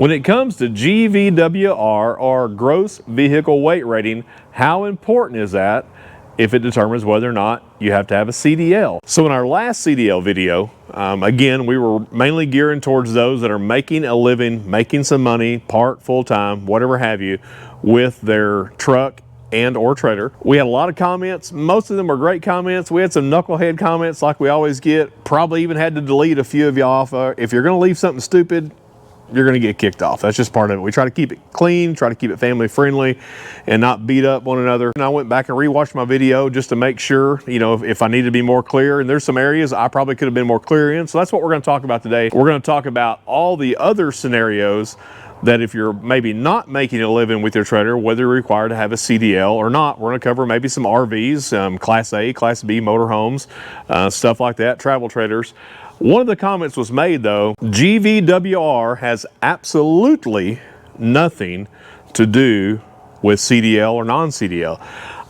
When it comes to GVWR or Gross Vehicle Weight Rating, how important is that if it determines whether or not you have to have a CDL? So in our last CDL video, again, we were mainly gearing towards those that are making a living, making some money, part, full-time, whatever have you, with their truck and or trailer. We had a lot of comments. Most of them were great comments. We had some knucklehead comments like we always get. Probably even had to delete a few of you off. If you're gonna leave something stupid, you're gonna get kicked off. That's just part of it. We try to keep it clean, try to keep it family friendly and not beat up one another. And I went back and rewatched my video just to make sure, you know, if I need to be more clear, and there's some areas I probably could have been more clear in. So that's what we're gonna talk about today. We're gonna talk about all the other scenarios that if you're maybe not making a living with your trailer, whether you're required to have a CDL or not. We're gonna cover maybe some RVs, Class A, Class B motorhomes, stuff like that, travel trailers. One of the comments was made though, GVWR has absolutely nothing to do with CDL or non-CDL.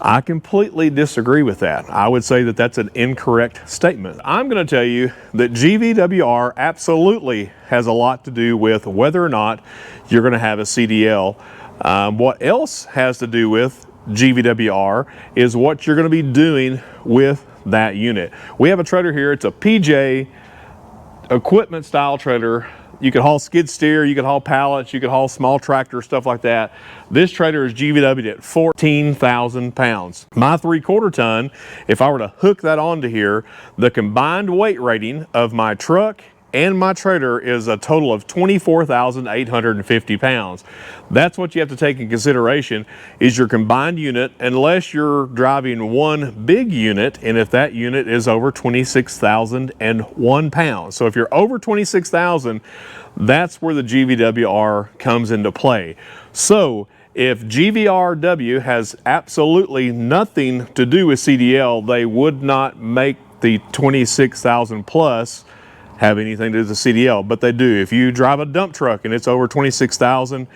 I completely disagree with that. I would say that that's an incorrect statement. I'm gonna tell you that GVWR absolutely has a lot to do with whether or not you're gonna have a CDL. What else has to do with GVWR is what you're gonna be doing with that unit. We have a trailer here, it's a PJ equipment style trailer. You could haul skid steer, you could haul pallets, you could haul small tractors, stuff like that. This trailer is GVW'd at 14,000 pounds. My 3/4 ton, if I were to hook that onto here, the combined weight rating of my truck and my trailer is a total of 24,850 pounds. That's what you have to take in consideration is your combined unit, unless you're driving one big unit, and if that unit is over 26,001 pounds. So if you're over 26,000, that's where the GVWR comes into play. So if GVRW has absolutely nothing to do with CDL, they would not make the 26,000 plus have anything to do with the CDL, but they do. If you drive a dump truck and it's over 26,000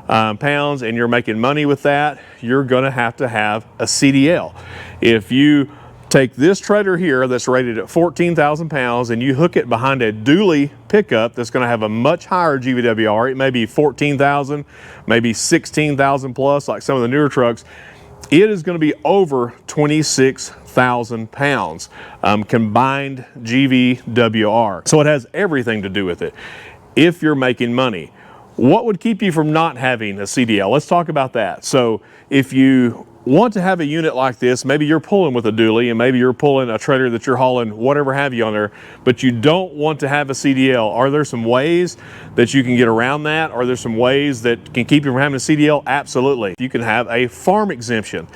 pounds and you're making money with that, you're gonna have to have a CDL. If you take this trailer here that's rated at 14,000 pounds and you hook it behind a dually pickup that's gonna have a much higher GVWR, it may be 14,000, maybe 16,000 plus, like some of the newer trucks, it is going to be over 26,000 pounds combined GVWR. So it has everything to do with it. If you're making money, what would keep you from not having a CDL? Let's talk about that. So if you want to have a unit like this, maybe you're pulling with a dually and maybe you're pulling a trailer that you're hauling whatever have you on there, but you don't want to have a CDL. Are there some ways that you can get around that? Are there some ways that can keep you from having a CDL? Absolutely. You can have a farm exemption.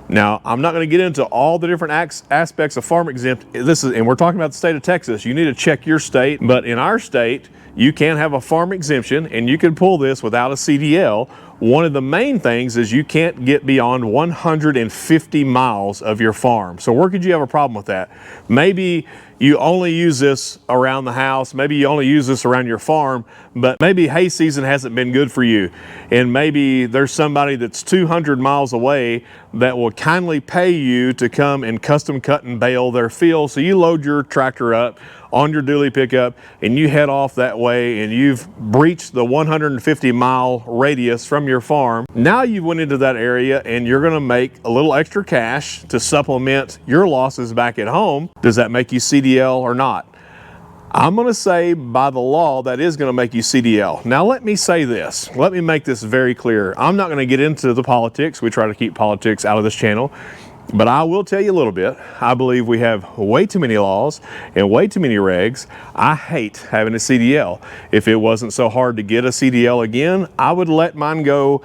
Now, I'm not going to get into all the different aspects of farm exempt. And we're talking about the state of Texas. You need to check your state, but in our state, you can have a farm exemption and you can pull this without a CDL. One of the main things is you can't get beyond 150 miles of your farm. So where could you have a problem with that? Maybe you only use this around the house, maybe you only use this around your farm, but maybe hay season hasn't been good for you. And maybe there's somebody that's 200 miles away that will kindly pay you to come and custom cut and bale their field. So you load your tractor up on your dually pickup and you head off that way and you've breached the 150 mile radius from your farm. Now you went into that area and you're gonna make a little extra cash to supplement your losses back at home. Does that make you CDL or not? I'm gonna say by the law that is gonna make you CDL. Now let me say this, let me make this very clear. I'm not gonna get into the politics. We try to keep politics out of this channel. But I will tell you a little bit. I believe we have way too many laws and way too many regs. I hate having a CDL. If it wasn't so hard to get a CDL again, I would let mine go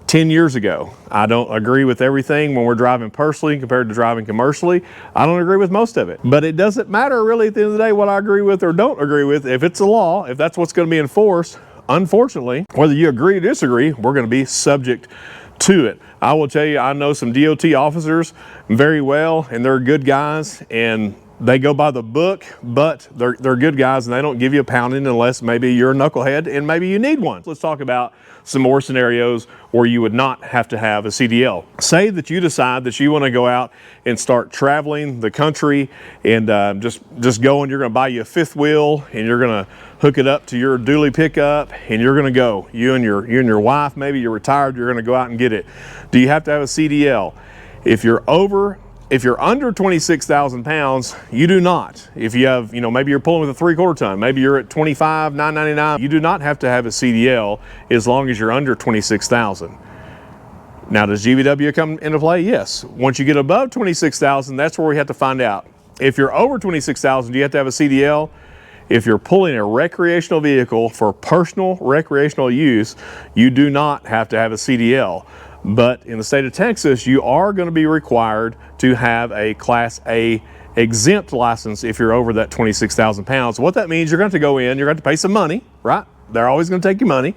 10 years ago. I don't agree with everything when we're driving personally compared to driving commercially. I don't agree with most of it. But it doesn't matter really at the end of the day what I agree with or don't agree with. If it's a law, if that's what's going to be enforced, unfortunately, whether you agree or disagree, we're going to be subject to it. I will tell you, I know some DOT officers very well, and they're good guys, and They go by the book, but they're good guys and they don't give you a pounding unless maybe you're a knucklehead and maybe you need one. Let's talk about some more scenarios where you would not have to have a CDL. Say that you decide that you want to go out and start traveling the country and just go, and you're going to buy you a fifth wheel and you're going to hook it up to your dually pickup and you're going to go. You and your wife, maybe you're retired, you're going to go out and get it. Do you have to have a CDL? If you're under 26,000 pounds, you do not. If you have, maybe you're pulling with a 3/4 ton, maybe you're at 25,999, you do not have to have a CDL as long as you're under 26,000. Now, does GVW come into play? Yes. Once you get above 26,000, that's where we have to find out. If you're over 26,000, do you have to have a CDL? If you're pulling a recreational vehicle for personal recreational use, you do not have to have a CDL. But in the state of Texas, you are going to be required to have a Class A exempt license if you're over that 26,000 pounds. What that means, you're going to go in, you're going to pay some money, right? They're always going to take your money.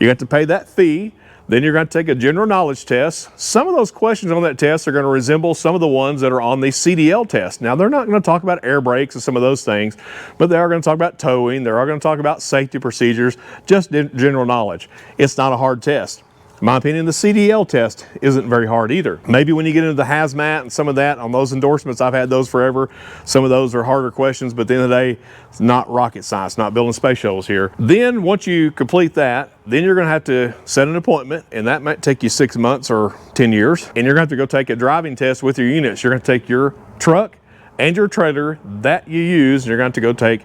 You got to pay that fee. Then you're going to take a general knowledge test. Some of those questions on that test are going to resemble some of the ones that are on the CDL test. Now, they're not going to talk about air brakes and some of those things, but they are going to talk about towing. They are going to talk about safety procedures, just general knowledge. It's not a hard test. In my opinion, the CDL test isn't very hard either. Maybe when you get into the hazmat and some of that on those endorsements, I've had those forever. Some of those are harder questions, but at the end of the day, it's not rocket science, not building space shuttles here. Then once you complete that, then you're gonna have to set an appointment, and that might take you 6 months or 10 years. And you're gonna have to go take a driving test with your units. You're gonna take your truck and your trailer that you use, and you're gonna have to go take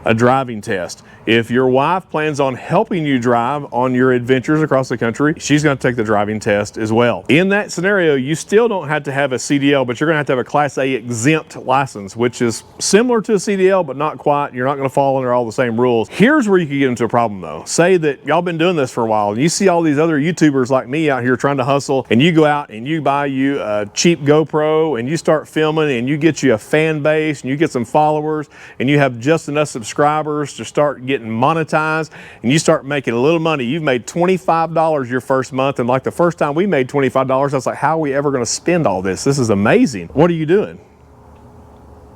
a driving test. If your wife plans on helping you drive on your adventures across the country, she's going to take the driving test as well. In that scenario, you still don't have to have a CDL, but you're going to have a Class A exempt license, which is similar to a CDL, but not quite. You're not going to fall under all the same rules. Here's where you can get into a problem though. Say that y'all been doing this for a while and you see all these other YouTubers like me out here trying to hustle, and you go out and you buy you a cheap GoPro and you start filming and you get you a fan base and you get some followers and you have just enough subscribers to start getting monetized, and you start making a little money. You've made $25 your first month, and like the first time we made $25, I was like, how are we ever going to spend all this? This is amazing. What are you doing?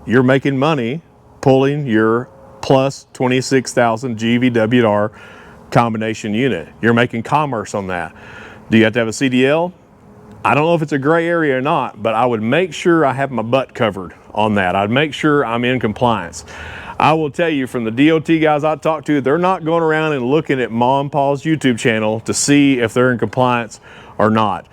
You're making money pulling your plus 26,000 GVWR combination unit. You're making commerce on that. Do you have to have a CDL? I don't know if it's a gray area or not, but I would make sure I have my butt covered on that. I'd make sure I'm in compliance. I will tell you, from the DOT guys I talk to, they're not going around and looking at Mom and Pa's YouTube channel to see if they're in compliance or not.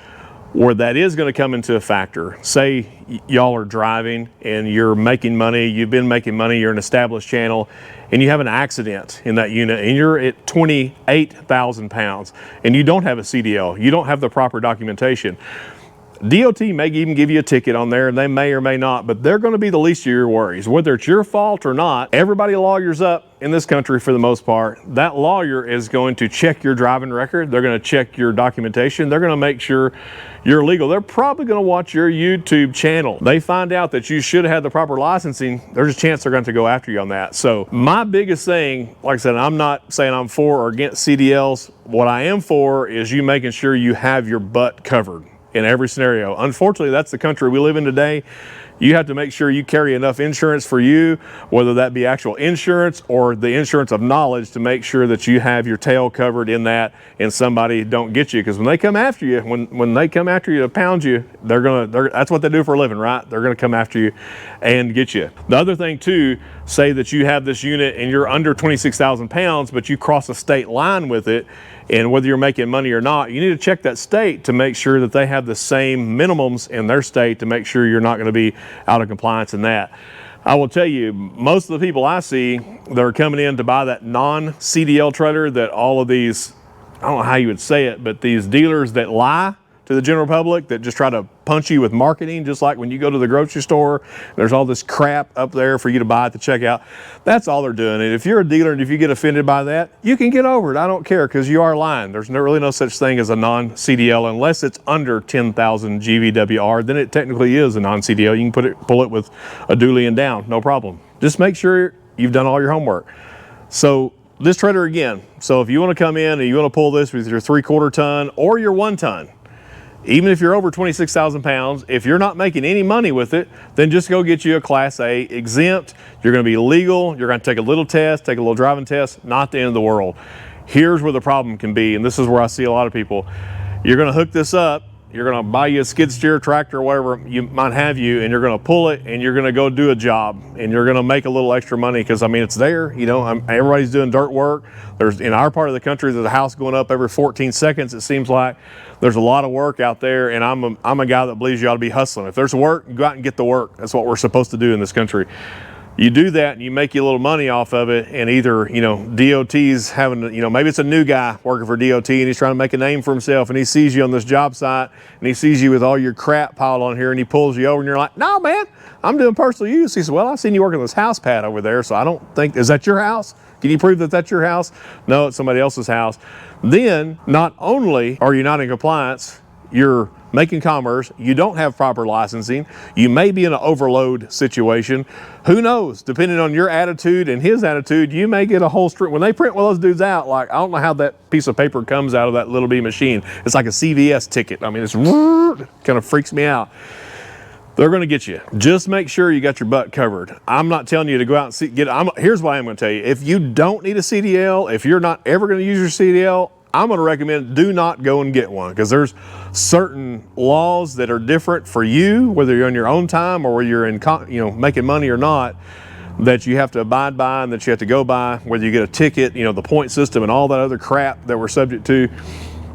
Where that is going to come into a factor. Say y'all are driving and you're making money, you've been making money, you're an established channel, and you have an accident in that unit and you're at 28,000 pounds and you don't have a CDL, you don't have the proper documentation. DOT may even give you a ticket on there, and they may or may not, but they're going to be the least of your worries. Whether it's your fault or not, everybody lawyers up in this country for the most part. That lawyer is going to check your driving record. They're going to check your documentation. They're going to make sure you're legal. They're probably going to watch your YouTube channel. They find out that you should have had the proper licensing, there's a chance they're going to go after you on that. So my biggest thing, like I said, I'm not saying I'm for or against CDLs. What I am for is you making sure you have your butt covered in every scenario. Unfortunately, that's the country we live in today. You have to make sure you carry enough insurance for you, whether that be actual insurance or the insurance of knowledge, to make sure that you have your tail covered in that and somebody don't get you. Because when they come after you, when they come after you to pound you, that's what they do for a living, right? They're gonna come after you and get you. The other thing too, say that you have this unit and you're under 26,000 pounds, but you cross a state line with it, and whether you're making money or not, you need to check that state to make sure that they have the same minimums in their state to make sure you're not going to be out of compliance in that. I will tell you, most of the people I see that are coming in to buy that non-CDL trailer, that all of these, I don't know how you would say it, but these dealers that lie to the general public, that just try to punch you with marketing, just like when you go to the grocery store, there's all this crap up there for you to buy at the checkout. That's all they're doing. And if you're a dealer and if you get offended by that, you can get over it. I don't care, because you are lying. There's really no such thing as a non-CDL unless it's under 10,000 GVWR. Then it technically is a non-CDL. You can pull it with a dually and down, no problem. Just make sure you've done all your homework. So this trailer again, so if you want to come in and you want to pull this with your 3/4 ton or your 1 ton, even if you're over 26,000 pounds, if you're not making any money with it, then just go get you a Class A exempt. You're going to be legal. You're going to take a little test, take a little driving test, not the end of the world. Here's where the problem can be, and this is where I see a lot of people. You're going to hook this up. You're going to buy you a skid steer tractor or whatever you might have you, and you're going to pull it and you're going to go do a job and you're going to make a little extra money because, I mean, it's there. You know, everybody's doing dirt work. There's, in our part of the country, there's a house going up every 14 seconds, it seems like. There's a lot of work out there, and I'm a guy that believes you ought to be hustling. If there's work, you go out and get the work. That's what we're supposed to do in this country. You do that and you make you a little money off of it, and either, you know, DOT's having, you know, maybe it's a new guy working for DOT and he's trying to make a name for himself, and he sees you on this job site and he sees you with all your crap piled on here, and he pulls you over and you're like, no man, I'm doing personal use. He says, well, I've seen you working this house pad over there, so I don't think, is that your house? Can you prove that that's your house? No, it's somebody else's house. Then not only are you not in compliance, you're making commerce, you don't have proper licensing, you may be in an overload situation. Who knows? Depending on your attitude and his attitude, you may get a whole string. When they print one of those dudes out, like, I don't know how that piece of paper comes out of that little bitty machine. It's like a CVS ticket. I mean, it's kind of freaks me out. They're going to get you. Just make sure you got your butt covered. I'm not telling you to go out and here's what I'm going to tell you. If you don't need a CDL, if you're not ever going to use your CDL, I'm going to recommend do not go and get one, because there's certain laws that are different for you, whether you're on your own time or whether you're in, you know, making money or not, that you have to abide by and that you have to go by, whether you get a ticket, you know, the point system and all that other crap that we're subject to.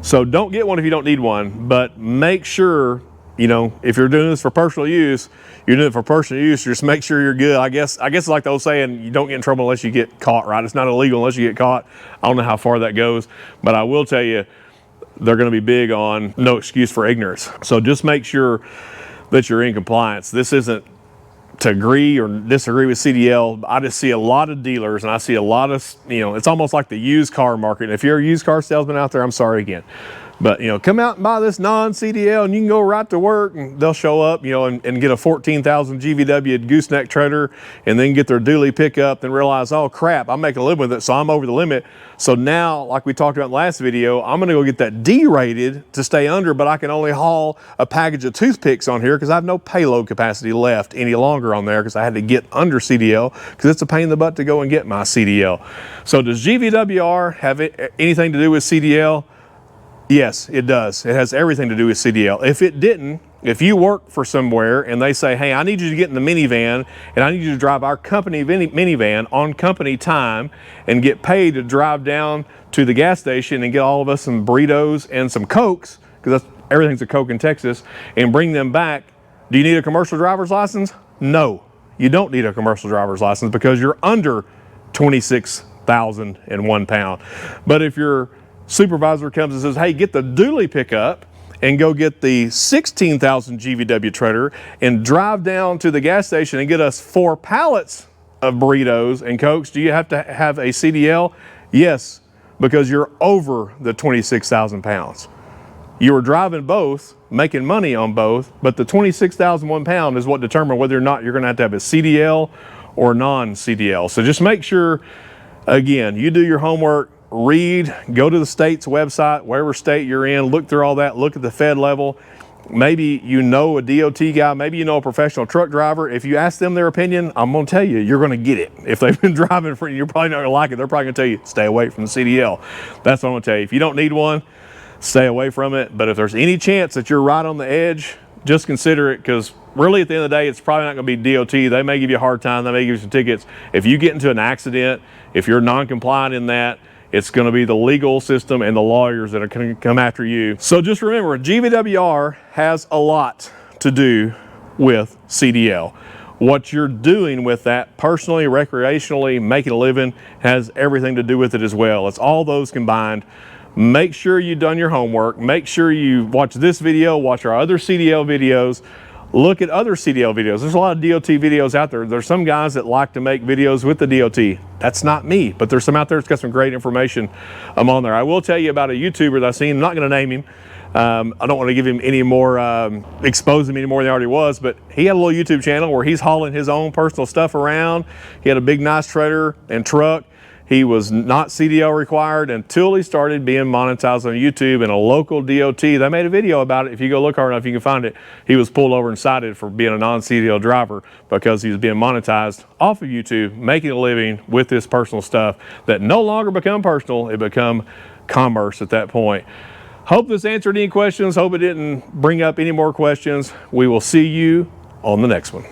So don't get one if you don't need one, but make sure, you know, if you're doing this for personal use, you're doing it for personal use, just make sure you're good. I guess it's like the old saying, you don't get in trouble unless you get caught, right? It's not illegal unless you get caught. I don't know how far that goes, but I will tell you, they're going to be big on no excuse for ignorance. So just make sure that you're in compliance. This isn't to agree or disagree with CDL. I just see a lot of dealers, and I see a lot of, you know, it's almost like the used car market. If you're a used car salesman out there, I'm sorry again. But, you know, come out and buy this non-CDL and you can go right to work, and they'll show up, you know, and get a 14,000 GVW gooseneck trailer and then get their dually pickup and realize, oh crap, I'm making a living with it, so I'm over the limit. So now, like we talked about in the last video, I'm going to go get that D-rated to stay under, but I can only haul a package of toothpicks on here because I have no payload capacity left any longer on there because I had to get under CDL because it's a pain in the butt to go and get my CDL. So does GVWR have anything to do with CDL? Yes, it does. It has everything to do with CDL. If it didn't, if you work for somewhere and they say, hey, I need you to get in the minivan and I need you to drive our company minivan on company time and get paid to drive down to the gas station and get all of us some burritos and some Cokes, because everything's a Coke in Texas, and bring them back, do you need a commercial driver's license? No, you don't need a commercial driver's license because you're under 26,001 pounds. But if your supervisor comes and says, hey, get the dually pickup and go get the 16,000 GVW trailer and drive down to the gas station and get us 4 pallets of burritos and Cokes, do you have to have a CDL? Yes, because you're over the 26,000 pounds. You were driving both, making money on both, but the 26,001 pound is what determines whether or not you're going to have a CDL or non-CDL. So just make sure, again, you do your homework, read, go to the state's website, wherever state you're in, look through all that, look at the Fed level. Maybe you know a DOT guy, maybe you know a professional truck driver. If you ask them their opinion, I'm going to tell you, you're going to get it. If they've been driving for you, you're probably not going to like it. They're probably going to tell you, stay away from the CDL. That's what I'm going to tell you. If you don't need one, stay away from it. But if there's any chance that you're right on the edge, just consider it, because really at the end of the day, it's probably not going to be DOT. They may give you a hard time. They may give you some tickets. If you get into an accident, if you're non-compliant in that, it's going to be the legal system and the lawyers that are going to come after you. So just remember, GVWR has a lot to do with CDL. What you're doing with that personally, recreationally, making a living, has everything to do with it as well. It's all those combined. Make sure you've done your homework. Make sure you watch this video, watch our other CDL videos. Look at other CDL videos. There's a lot of DOT videos out there. There's some guys that like to make videos with the DOT. That's not me, but there's some out there that's got some great information on there. I will tell you about a YouTuber that I've seen. I'm not going to name him. I don't want to give him any more, expose him any more than he already was, but he had a little YouTube channel where he's hauling his own personal stuff around. He had a big nice trailer and truck. He was not CDL required until he started being monetized on YouTube, and a local DOT, they made a video about it. If you go look hard enough, you can find it. He was pulled over and cited for being a non-CDL driver because he was being monetized off of YouTube, making a living with this personal stuff that no longer become personal, it become commerce at that point. Hope this answered any questions. Hope it didn't bring up any more questions. We will see you on the next one.